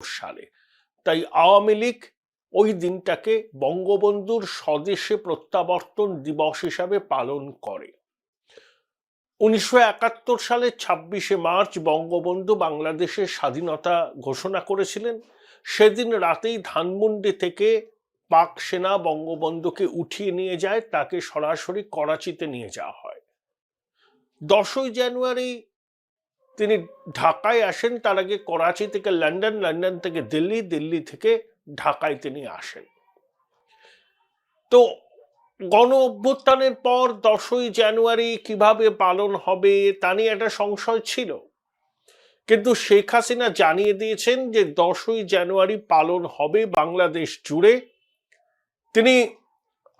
সালে। তাই আওয়ামী লীগ ওই দিনটাকে বঙ্গবন্ধুর স্বদেশে প্রত্যাবর্তন দিবস হিসাবে পালন করে। 1971 সালের 26শে মার্চ বঙ্গবন্ধু বাংলাদেশের স্বাধীনতা ঘোষণা করেছিলেন। সেদিন রাতেই ধানমন্ডি থেকে পাক সেনা বঙ্গবন্ধুকে উঠিয়ে নিয়ে যায়, তাকে সরাসরি করাচিতে নিয়ে যাওয়া হয়। 10ই জানুয়ারি তিনি ঢাকায় আসেন। তার আগে করাচি থেকে লন্ডন, লন্ডন থেকে দিল্লি, দিল্লি থেকে ঢাকায় তিনি আসেন। তো গণ অভ্যুত্থানের পর 10ই জানুয়ারি কিভাবে পালন হবে তা নিয়ে একটা সংশয় ছিল, কিন্তু শেখ হাসিনা জানিয়ে দিয়েছেন যে 10ই জানুয়ারি পালন হবে বাংলাদেশ জুড়ে। তিনি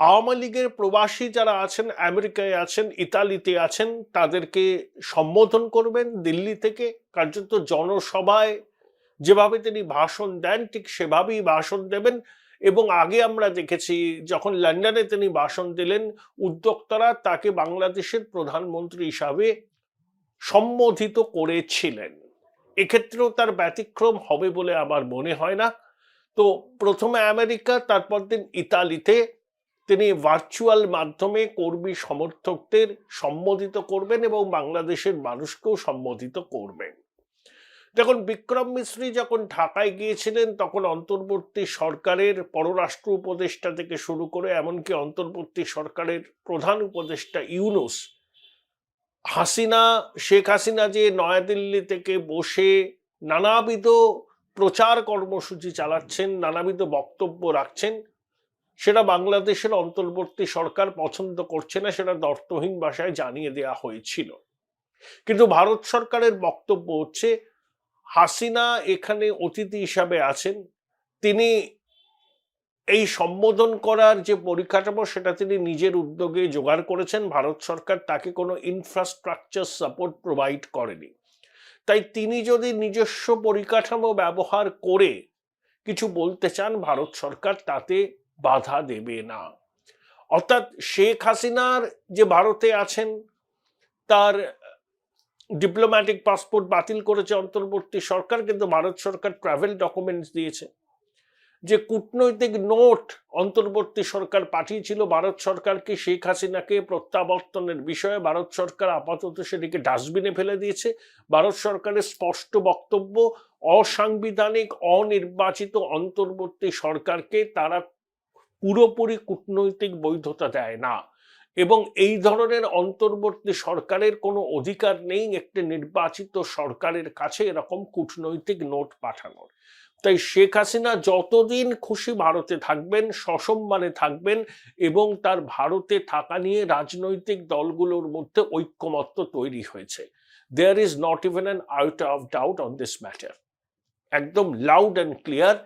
আওয়ামী লীগের প্রবাসী যারা আছেন, আমেরিকায় আছেন, ইতালিতে আছেন, তাদেরকে সম্বোধন করবেন দিল্লি থেকে। কার্যত জনসভায় যেভাবে তিনি ভাষণ দেন ঠিক সেভাবেই ভাষণ দেবেন। এবং আগে আমরা দেখেছি যখন লন্ডনে তিনি ভাষণ দিলেন, উদ্যোক্তারা তাকে বাংলাদেশের প্রধানমন্ত্রী হিসাবে সম্বোধিত করেছিলেন। এক্ষেত্রেও তার ব্যতিক্রম হবে বলে আমার মনে হয় না। তো প্রথমে আমেরিকা, তারপর দিন ইতালিতে তিনি ভার্চুয়াল মাধ্যমে কর্মী সমর্থকদের সম্বোধিত করবেন এবং বাংলাদেশের মানুষকেও সম্বোধিত করবেন। দেখুন, বিক্রম মিশ্রী যখন ঢাকায় গিয়েছিলেন তখন অন্তর্বর্তী সরকারের পররাষ্ট্র উপদেষ্টা থেকে শুরু করে এমনকি অন্তর্বর্তী সরকারের প্রধান উপদেষ্টা ইউনূস, শেখ হাসিনা যে নয়াদিল্লি থেকে বসে নানাবিধ প্রচার কর্মসূচি চালাচ্ছেন, নানাবিধ বক্তব্য রাখছেন, সেটা বাংলাদেশের অন্তর্বর্তী সরকার পছন্দ করছে না, সেটা দ্ব্যর্থহীন ভাষায় জানিয়ে দেওয়া হয়েছিল। কিন্তু ভারত সরকারের বক্তব্য হচ্ছে হাসিনা এখানে অতিথি হিসাবে আছেন, তিনি এই সম্বোধন করার যে পরিকাঠামো সেটা তিনি নিজের উদ্যোগে জোগাড় করেছেন। ভারত সরকার তাকে কোনো ইনফ্রাস্ট্রাকচার সাপোর্ট প্রোভাইড করেনি। তাই তিনি যদি নিজস্ব পরিকাঠামো ব্যবহার করে কিছু বলতে চান, ভারত সরকার তাতে বাধা দেবে না। অর্থাৎ শেখ হাসিনার যে ভারতে আছেন তার ডিপ্লোম্যাটিক পাসপোর্ট বাতিল করেছে অন্তর্বর্তী সরকার, কিন্তু ভারত সরকার ট্রাভেল ডকুমেন্টস দিয়েছে। যে কূটনৈতিক নোট অন্তর্বর্তী সরকার পাঠিয়েছিল ভারত সরকারকে শেখ হাসিনাকে প্রত্যাবর্তনের বিষয়ে, ভারত সরকার আপাতত সেটিকে ডাস্টবিনে ফেলে দিয়েছে। ভারত সরকারের স্পষ্ট বক্তব্য, অসাংবিধানিক অনির্বাচিত অন্তর্বর্তী সরকারকে তারা পুরোপুরি কূটনৈতিক বৈধতা দেয় না এবং এই ধরনের অন্তর্বর্তী সরকারের কোনো অধিকার নেই একটি নির্বাচিত সরকারের কাছে এরকম কূটনৈতিক নোট পাঠানোর। তাই শেখ হাসিনা যতদিন খুশি ভারতে থাকবেন, সসম্মানে থাকবেন এবং তার ভারতে থাকা নিয়ে রাজনৈতিক দলগুলোর মধ্যে ঐক্যমত্য তৈরি হয়েছে। There is not even an out of doubt on this matter. একদম লাউড অ্যান্ড ক্লিয়ার।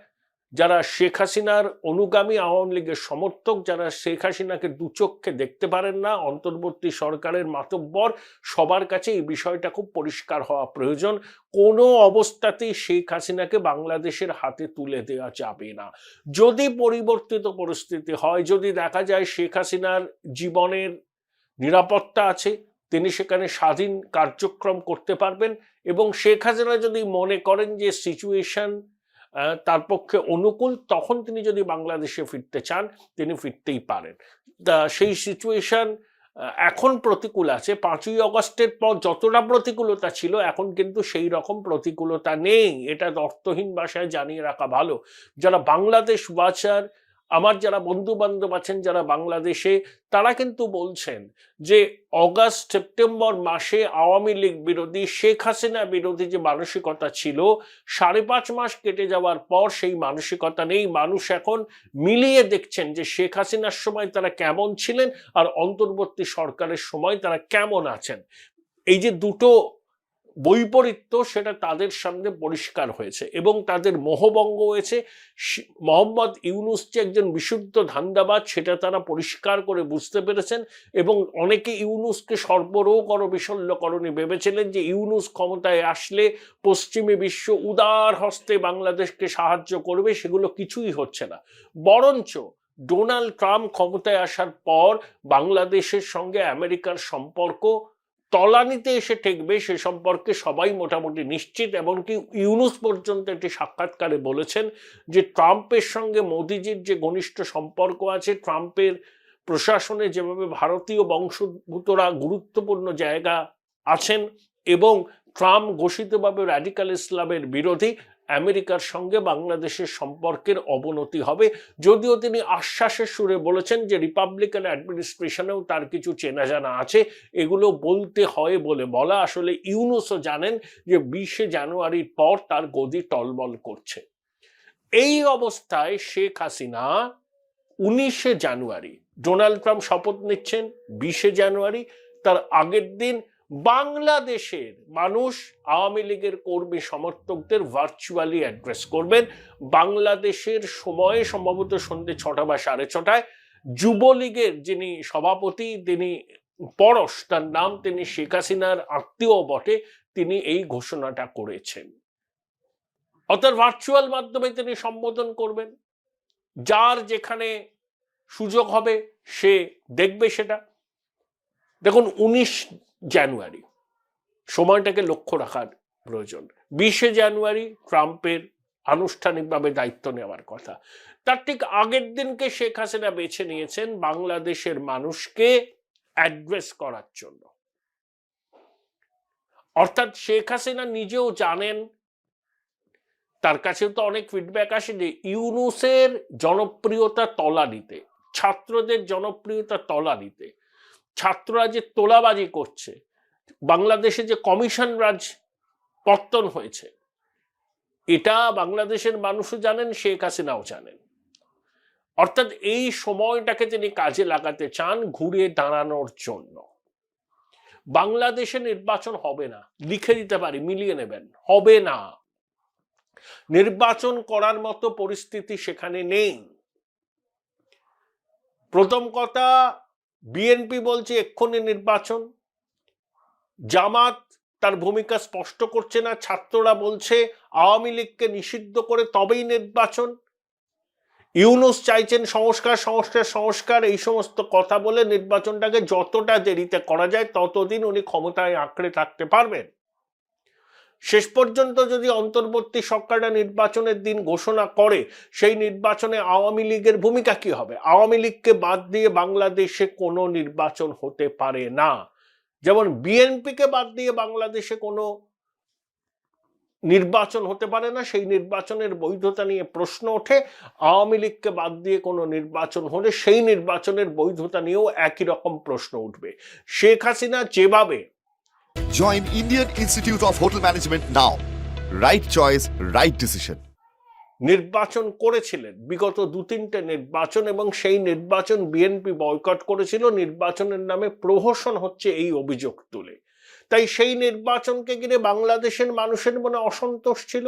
যারা শেখ হাসিনার অনুগামী, আওয়ামী লীগের সমর্থক, যারা শেখ হাসিনাকে দুচক্ষে দেখতে পারেন না, অন্তর্বর্তী সরকারের মাতব্বর, সবার কাছে এই বিষয়টা খুব পরিষ্কার হওয়া প্রয়োজন। কোনো অবস্থাতেই শেখ হাসিনাকে বাংলাদেশের হাতে তুলে দেওয়া যাবে না। যদি পরিবর্তিত পরিস্থিতি হয়, যদি দেখা যায় শেখ হাসিনার জীবনের নিরাপত্তা আছে, তিনি সেখানে স্বাধীন কার্যক্রম করতে পারবেন এবং শেখ হাসিনা যদি মনে করেন যে সিচুয়েশন তার পক্ষে অনুকূল, তখন তিনি যদি বাংলাদেশে ফিরতে চান তিনি ফিরতেই পারেন। সেই সিচুয়েশন এখন প্রতিকূল আছে। 5ই অগস্টের পর যতটা প্রতিকূলতা ছিল এখন কিন্তু সেই রকম প্রতিকূলতা নেই। এটা অর্থহীন ভাষায় জানিয়ে রাখা ভালো। যারা বাংলাদেশ ওয়াচার, আমার যারা বন্ধু বান্ধব আছেন যারা বাংলাদেশে, তারা কিন্তু বলছেন যে অগাস্ট সেপ্টেম্বর মাসে আওয়ামী লীগ বিরোধী, শেখ হাসিনা বিরোধী যে মানসিকতা ছিল, 5.5 মাস কেটে যাওয়ার পর সেই মানসিকতা নেই। মানুষ এখন মিলিয়ে দেখছেন যে শেখ হাসিনার সময় তারা কেমন ছিলেন আর অন্তর্বর্তী সরকারের সময় তারা কেমন আছেন। এই যে দুটো বৈপরীত্য, সেটা তাদের সামনে পরিষ্কার হয়েছে এবং তাদের মোহভঙ্গ হয়েছে। মোহাম্মদ ইউনূস যে একজন বিশুদ্ধ ধান্দাবাজ সেটা তারা পরিষ্কার করে বুঝতে পেরেছেন এবং অনেকে ইউনূসকে সর্বরোগ বিশল্যকরণে ভেবেছিলেন যে ইউনূস ক্ষমতায় আসলে পশ্চিমী বিশ্ব উদার হস্তে বাংলাদেশকে সাহায্য করবে। সেগুলো কিছুই হচ্ছে না। বরঞ্চ ডোনাল্ড ট্রাম্প ক্ষমতায় আসার পর বাংলাদেশের সঙ্গে আমেরিকার সম্পর্ক তলানিতে এসে ঠেকবে সে সম্পর্কে সবাই মোটামুটি নিশ্চিত। এমনকি ইউনূস পর্যন্ত একটি সাক্ষাৎকারে বলেছেন যে ট্রাম্পের সঙ্গে মোদিজির যে ঘনিষ্ঠ সম্পর্ক আছে, ট্রাম্পের প্রশাসনে যেভাবে ভারতীয় বংশোদ্ভূতরা গুরুত্বপূর্ণ জায়গা আছেন এবং ট্রাম্প ঘোষিতভাবে র্যাডিক্যাল ইসলামের বিরোধী, আমেরিকার সঙ্গে বাংলাদেশের সম্পর্কের অবনতি হবে। যদিও তিনি আশ্বাসের সুরে বলেছেন যে রিপাবলিকান অ্যাডমিনিস্ট্রেশনেও তার কিছু চেনা জানা আছে, এগুলো বলতে হয় বলে বলা। আসলে ইউনূসও জানেন যে 20শে জানুয়ারির পর তার গদি টলবল করছে। এই অবস্থায় শেখ হাসিনা 19শে জানুয়ারি, ডোনাল্ড ট্রাম্প শপথ নিচ্ছেন 20শে জানুয়ারি, তার আগের দিন বাংলাদেশের মানুষ আওয়ামী লীগের কর্মী সমর্থকদের ভার্চুয়ালি অ্যাড্রেস করবেন। বাংলাদেশের সময়ে সম্ভবত সন্ধ্যে 6টা বা 6:30টায় যুবলীগের যিনি সভাপতি, তিনি পরশ তার নাম, তিনি শেখ হাসিনার আত্মীয় বটে, তিনি এই ঘোষণাটা করেছেন। অর্থাৎ ভার্চুয়াল মাধ্যমে তিনি সম্বোধন করবেন। যার যেখানে সুযোগ হবে সে দেখবে সেটা। দেখুন, 19 জানুয়ারি সময়টাকে লক্ষ্য রাখার প্রয়োজন। 20শে জানুয়ারি ট্রাম্পের আনুষ্ঠানিকভাবে দায়িত্ব নেওয়ার কথা, তার ঠিক আগের দিনকে শেখ হাসিনা বেছে নিয়েছেন বাংলাদেশের মানুষকে অ্যাড্রেস করার জন্য। অর্থাৎ শেখ হাসিনা নিজেও জানেন, তার কাছেও তো অনেক ফিডব্যাক আসে যে ইউনূসের জনপ্রিয়তা তলানিতে, ছাত্রদের জনপ্রিয়তা তলানিতে, ছাত্ররা যে তোলাবাজি করছে, বাংলাদেশে যে কমিশন রাজ পত্তন হয়েছে, এটা বাংলাদেশের মানুষও জানেন, শেখ হাসিনাও জানেন। অর্থাৎ এই সময়টাকে তিনি কাজে লাগাতে চান ঘুরে দাঁড়ানোর জন্য। বাংলাদেশে নির্বাচন হবে না, লিখে দিতে পারি, মিলিয়ে নেবেন, হবে না। নির্বাচন করার মতো পরিস্থিতি সেখানে নেই। প্রথম কথা, বিএনপি বলছে এক্ষুনি নির্বাচন, জামাত তার ভূমিকা স্পষ্ট করছে না, ছাত্ররা বলছে আওয়ামী লীগকে নিষিদ্ধ করে তবেই নির্বাচন, ইউনূস চাইছেন সংস্কার সংস্কার সংস্কার, এই সমস্ত কথা বলে নির্বাচনটাকে যতটা দেরিতে করা যায় ততদিন উনি ক্ষমতায় আঁকড়ে থাকতে পারবেন। শেষ পর্যন্ত যদি অন্তর্বর্তী সরকারটা নির্বাচনের দিন ঘোষণা করে, সেই নির্বাচনে আওয়ামী লীগের ভূমিকা কি হবে? আওয়ামী লীগকে বাদ দিয়ে বাংলাদেশে কোনো নির্বাচন হতে পারে না। যেমন বিএনপিকে বাদ দিয়ে বাংলাদেশে কোনো নির্বাচন হতে পারে না, সেই নির্বাচনের বৈধতা নিয়ে প্রশ্ন ওঠে। আওয়ামী লীগকে বাদ দিয়ে কোনো নির্বাচন হলে সেই নির্বাচনের বৈধতা নিয়েও একই রকম প্রশ্ন উঠবে। শেখ হাসিনা যেভাবে Join Indian Institute of Hotel Management now. Right choice, right decision. নির্বাচন করেছিলেন, বিগত 2-3টে নির্বাচন, এবং সেই নির্বাচন বিএনপি বয়কট করেছিল, নির্বাচনের নামে প্রহসন হচ্ছে এই অভিযোগ তুলে। তাই সেই নির্বাচনকে ঘিরে বাংলাদেশের মানুষের মনে অসন্তোষ ছিল।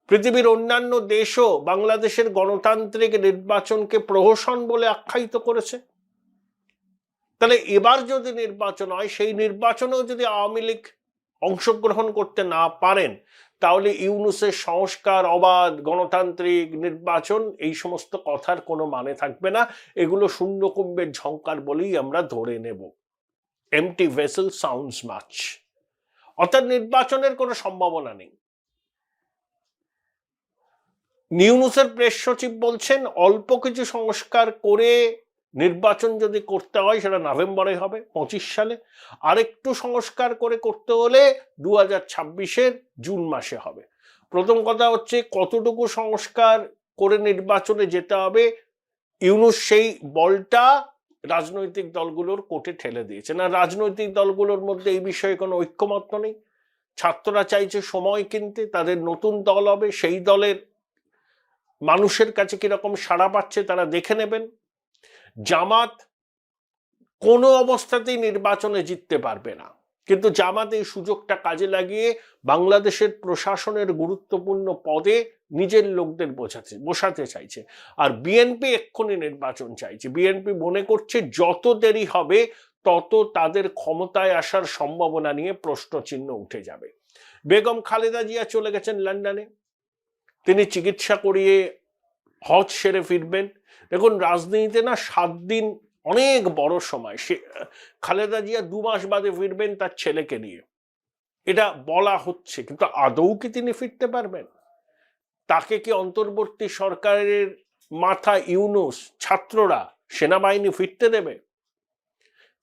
পৃথিবীর অন্যান্য দেশও বাংলাদেশের গণতান্ত্রিক নির্বাচনকে প্রহসন বলে আখ্যায়িত করেছে। তাহলে এবার যদি নির্বাচন হয়, সেই নির্বাচনেও যদি আওয়ামী লীগ অংশগ্রহণ করতে না পারেন, তাহলে ইউনূসের সংস্কার, অবাধ গণতান্ত্রিক নির্বাচন, এই সমস্ত কথার কোনো মানে থাকবে না। এগুলো শূন্যকুম্ভের ঝংকার বলেই আমরা ধরে নেব। MT vessel sounds much. অর্থাৎ নির্বাচনের কোনো সম্ভাবনা নেই। ইউনূসের প্রেস সচিব বলছেন অল্প কিছু সংস্কার করে নির্বাচন যদি করতে হয় সেটা নভেম্বরে হবে 25 সালে, আরেকটু সংস্কার করে করতে হলে 2026-এর জুন মাসে হবে। প্রথম কথা হচ্ছে কতটুকু সংস্কার করে নির্বাচনে যেতে হবে, ইউনূস সেই বলটা রাজনৈতিক দলগুলোর কোর্টে ঠেলে দিয়েছে। না, রাজনৈতিক দলগুলোর মধ্যে এই বিষয়ে কোনো ঐক্যমত্য নেই। ছাত্ররা চাইছে সময় কিনতে, তাদের নতুন দল হবে, সেই দলের মানুষের কাছে কিরকম সাড়া পাচ্ছে তারা দেখে নেবেন। জামাত কোনো অবস্থাতেই নির্বাচনে জিততে পারবে না, কিন্তু জামাত এই সুযোগটা কাজে লাগিয়ে বাংলাদেশের প্রশাসনের গুরুত্বপূর্ণ পদে নিজের লোকদের বসাতে চাইছে। আর বিএনপি এক্ষুনি নির্বাচন চাইছে। বিএনপি মনে করছে যত দেরি হবে তত তাদের ক্ষমতায় আসার সম্ভাবনা নিয়ে প্রশ্নচিহ্ন উঠে যাবে। বেগম খালেদা জিয়া চলে গেছেন লন্ডনে, তিনি চিকিৎসা করিয়ে হজ সেরে ফিরবেন। দেখুন, রাজনীতিতে না 7 দিন অনেক বড় সময়। সে খালেদা জিয়া 2 মাস বাদে ফিরবেন তার ছেলেকে নিয়ে, এটা বলা হচ্ছে, কিন্তু আদৌ কি তিনি ফিরতে পারবেন? তাকে কি অন্তর্বর্তী সরকারের মাথা ইউনূস, ছাত্ররা, সেনাবাহিনী ফিরতে দেবে?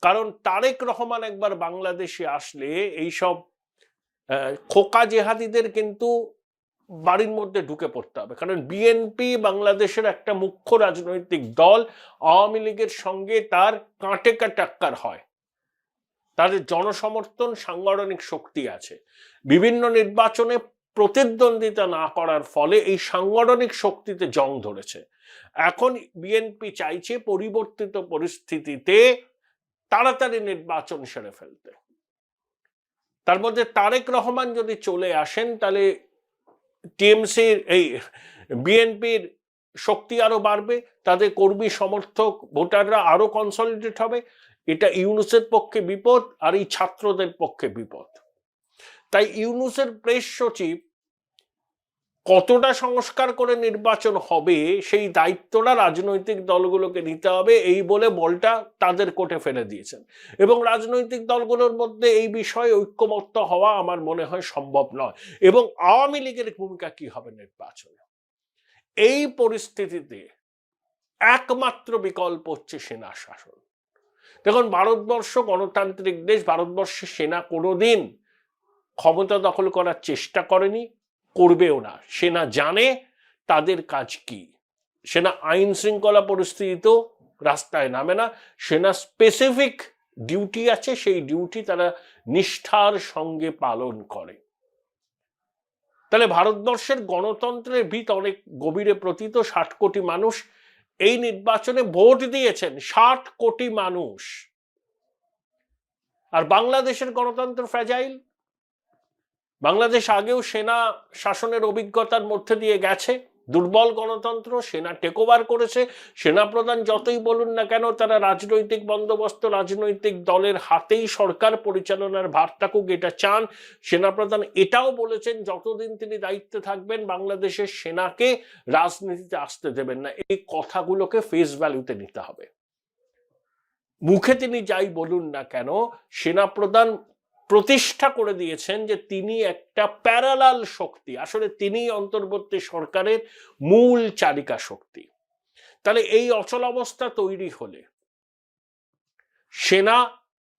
কারণ তারেক রহমান একবার বাংলাদেশে আসলে এইসব খোকা জেহাদিদের কিন্তু বাড়ির মধ্যে ঢুকে পড়তে হবে। কারণ বিএনপি বাংলাদেশের একটা মুখ্য রাজনৈতিক দল, আওয়ামী লীগের সঙ্গে তার কাঁটে টাক্কার হয়, তাদের জনসমর্থন, সাংগঠনিক শক্তি আছে। বিভিন্ন নির্বাচনে প্রতিদ্বন্দ্বিতা না করার ফলে এই সাংগঠনিক শক্তিতে জং ধরেছে। এখন বিএনপি চাইছে পরিবর্তিত পরিস্থিতিতে তাড়াতাড়ি নির্বাচন সেরে ফেলতে। তার মধ্যে তারেক রহমান যদি চলে আসেন তাহলে টিএমসির এই বিএনপির শক্তি আরো বাড়বে, তাদের কর্মী সমর্থক ভোটাররা আরো কনসলিডেট হবে। এটা ইউনূসের পক্ষে বিপদ, আর এই ছাত্রদের পক্ষে বিপদ। তাই ইউনূসের প্রেস সচিব কতটা সংস্কার করে নির্বাচন হবে সেই দায়িত্বটা রাজনৈতিক দলগুলোকে নিতে হবে, এই বলে বলটা তাদের কোর্টে ফেলে দিয়েছেন। এবং রাজনৈতিক দলগুলোর মধ্যে এই বিষয়ে ঐক্যমত্য হওয়া আমার মনে হয় সম্ভব নয়। এবং আওয়ামী লীগের ভূমিকা কি হবে নির্বাচনে, এই পরিস্থিতিতে একমাত্র বিকল্প হচ্ছে সেনা শাসন। দেখুন, ভারতবর্ষ গণতান্ত্রিক দেশ, ভারতবর্ষে সেনা কোনোদিন ক্ষমতা দখল করার চেষ্টা করেনি, করবেও না। সেনা জানে তাদের কাজ কি। সেনা আইন শৃঙ্খলা পরিস্থিতিতেও রাস্তায় নামে না। সেনা স্পেসিফিক ডিউটি আছে, সেই ডিউটি তারা নিষ্ঠার সঙ্গে পালন করে। তাহলে ভারতবর্ষের গণতন্ত্রের ভিত অনেক গভীরে প্রতীত। 60 কোটি মানুষ এই নির্বাচনে ভোট দিয়েছেন, 60 কোটি মানুষ। আর বাংলাদেশের গণতন্ত্র ফ্র্যাজাইল। বাংলাদেশ আগেও সেনা শাসনের অভিজ্ঞতার মধ্যে দিয়ে গেছে। দুর্বল গণতন্ত্র, সেনা টেক ওভার করেছে। সেনাপ্রধান যতই বলুন না কেন তারা রাজনৈতিক বন্দোবস্ত, রাজনৈতিক দলের হাতেই সরকার পরিচালনার ভার থাকুক, এটা চান। সেনাপ্রধান এটাও বলেছেন যতদিন তিনি দায়িত্বে থাকবেন বাংলাদেশের সেনাকে রাজনীতিতে আসতে দেবেন না। এই কথাগুলোকে ফেস ভ্যালুতে নিতে হবে। মুখে তিনি যাই বলুন না কেন, সেনাপ্রধান প্রতিষ্ঠা করে দিয়েছেন যে তিনি একটা প্যারালাল শক্তি, আসলে তিনি অন্তর্বর্তী সরকারের মূল চালিকা শক্তি। তাহলে এই অচলাবস্থা তৈরি হলে সেনা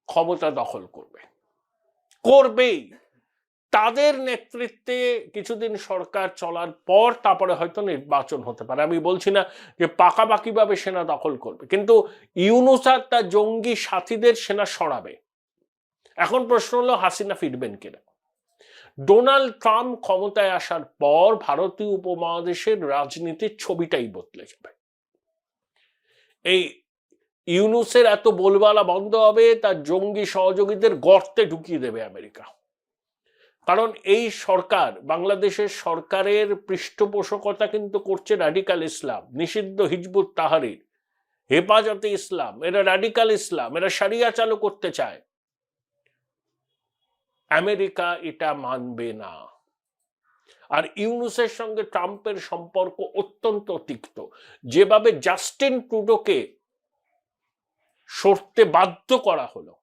ক্ষমতা দখল করবেই। তাদের নেতৃত্বে কিছুদিন সরকার চলার পর তারপরে হয়তো নির্বাচন হতে পারে। আমি বলছি না যে পাকাপাকিভাবে সেনা দখল করবে, কিন্তু ইউনূস আর তার জঙ্গি সাথীদের সেনা সরাবে। এখন প্রশ্ন হলো হাসিনা ফিরবেন কিনা। ডোনাল্ড ট্রাম্প ক্ষমতায় আসার পর ভারতীয় উপমহাদেশের রাজনীতির ছবিটাই বদলে যাবে। এই ইউনূসের এত বলবালা বন্ধ হবে, তার জঙ্গি সহযোগীদের গর্তে ঢুকিয়ে দেবে আমেরিকা। কারণ এই সরকার, বাংলাদেশের সরকারের পৃষ্ঠপোষকতা কিন্তু করছে রাডিকাল ইসলাম, নিষিদ্ধ হিজবুত তাহরির, হেফাজতে ইসলাম। এরা রাডিকাল ইসলাম, এরা শরিয়া চালু করতে চায়। আমেরিকা এটা মানবে না। আর ইউনূসের সঙ্গে ট্রাম্পের সম্পর্ক অত্যন্ত তিক্ত। যেভাবে জাস্টিন ট্রুডোকে সরতে বাধ্য করা হলো,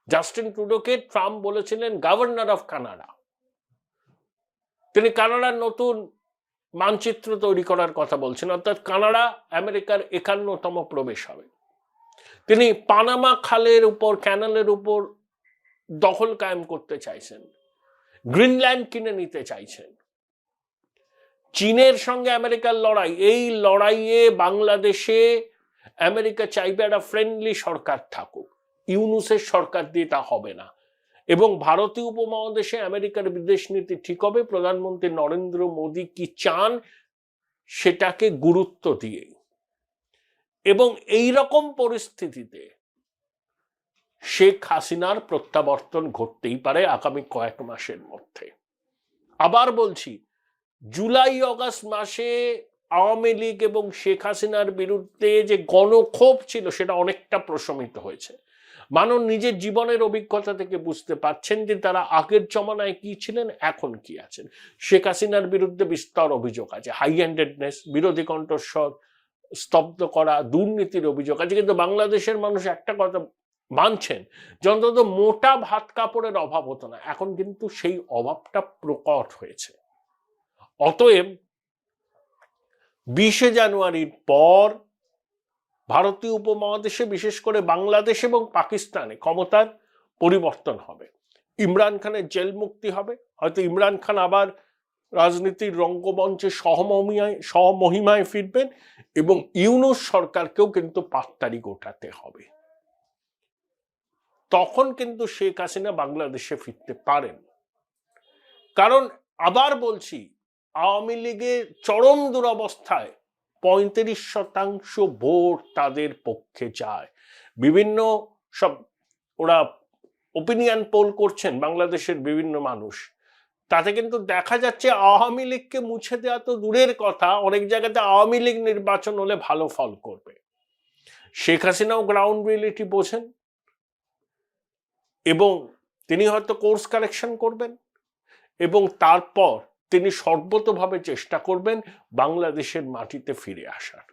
জাস্টিন ট্রুডোকে ট্রাম্প বলেছিলেন গভর্নর অফ কানাডা। তিনি কানাডার নতুন মানচিত্র তৈরি করার কথা বলছেন, অর্থাৎ কানাডা আমেরিকার 51তম প্রবেশ হবে। তিনি পানামা খালের উপর, ক্যানালের উপর দখল কায়েম করতে চাইছেন, গ্রিনল্যান্ড কিনে নিতে চাইছেন। চীনের সঙ্গে আমেরিকার লড়াই, এই লড়াইয়ে বাংলাদেশে আমেরিকা চাইবে একটা ফ্রেন্ডলি সরকার থাকুক। ইউনূসের সরকার দিয়ে তা হবে না। এবং ভারতীয় উপমহাদেশে আমেরিকার বিদেশ নীতি ঠিক হবে প্রধানমন্ত্রী নরেন্দ্র মোদী কি চান সেটাকে গুরুত্ব দিয়ে। এবং এই রকম পরিস্থিতিতে শেখ হাসিনার প্রত্যাবর্তন ঘটতেই পারে আগামী কয়েক মাসের মধ্যে। আবার বলছি, জুলাই আগস্ট মাসে আওয়ামী লীগ এবং শেখ হাসিনার বিরুদ্ধে যে গণক্ষোভ ছিল সেটা অনেকটা প্রশমিত হয়েছে। মানুষ নিজের জীবনের অভিজ্ঞতা থেকে বুঝতে পারছেন যে তারা আগের জমানায় কি ছিলেন, এখন কি আছেন। শেখ হাসিনার বিরুদ্ধে বিস্তর অভিযোগ আছে, হাই হ্যান্ডেডনেস, বিরোধী কণ্ঠস্বর, স্তব্ধ করা, দুর্নীতির অভিযোগ আছে, কিন্তু বাংলাদেশের মানুষ একটা কথা মানছেন যে অন্তত মোটা ভাত কাপড়ের অভাব হতো না, এখন কিন্তু সেই অভাবটা প্রকট হয়েছে। অতএব 20শে জানুয়ারির পর ভারতীয় উপমহাদেশে, বিশেষ করে বাংলাদেশ এবং পাকিস্তানে ক্ষমতার পরিবর্তন হবে। ইমরান খানের জেল মুক্তি হবে, হয়তো ইমরান খান আবার রাজনীতির রঙ্গমঞ্চে সহমহিমায় ফিরবেন, এবং ইউনূস সরকারকেও কিন্তু পাত্তারি গোটাতে হবে। তখন কিন্তু শেখ হাসিনা বাংলাদেশে ফিরতে পারেন। কারণ আবার বলছি, আওয়ামী লীগের চরম দুরবস্থায় 35% ভোট তাদের পক্ষে যায়। বিভিন্ন সব ওরা ওপিনিয়ন পোল করছেন বাংলাদেশের বিভিন্ন মানুষ, তাতে কিন্তু দেখা যাচ্ছে আওয়ামী লীগকে মুছে দেওয়া তো দূরের কথা, অনেক জায়গাতে আওয়ামী লীগ নির্বাচন হলে ভালো ফল করবে। শেখ হাসিনাও গ্রাউন্ড রিয়েলিটি বোঝেন এবং তিনি হয়তো কোর্স কারেকশন করবেন, এবং তারপর তিনি সর্বতোভাবে চেষ্টা করবেন বাংলাদেশের মাটিতে ফিরে আসার।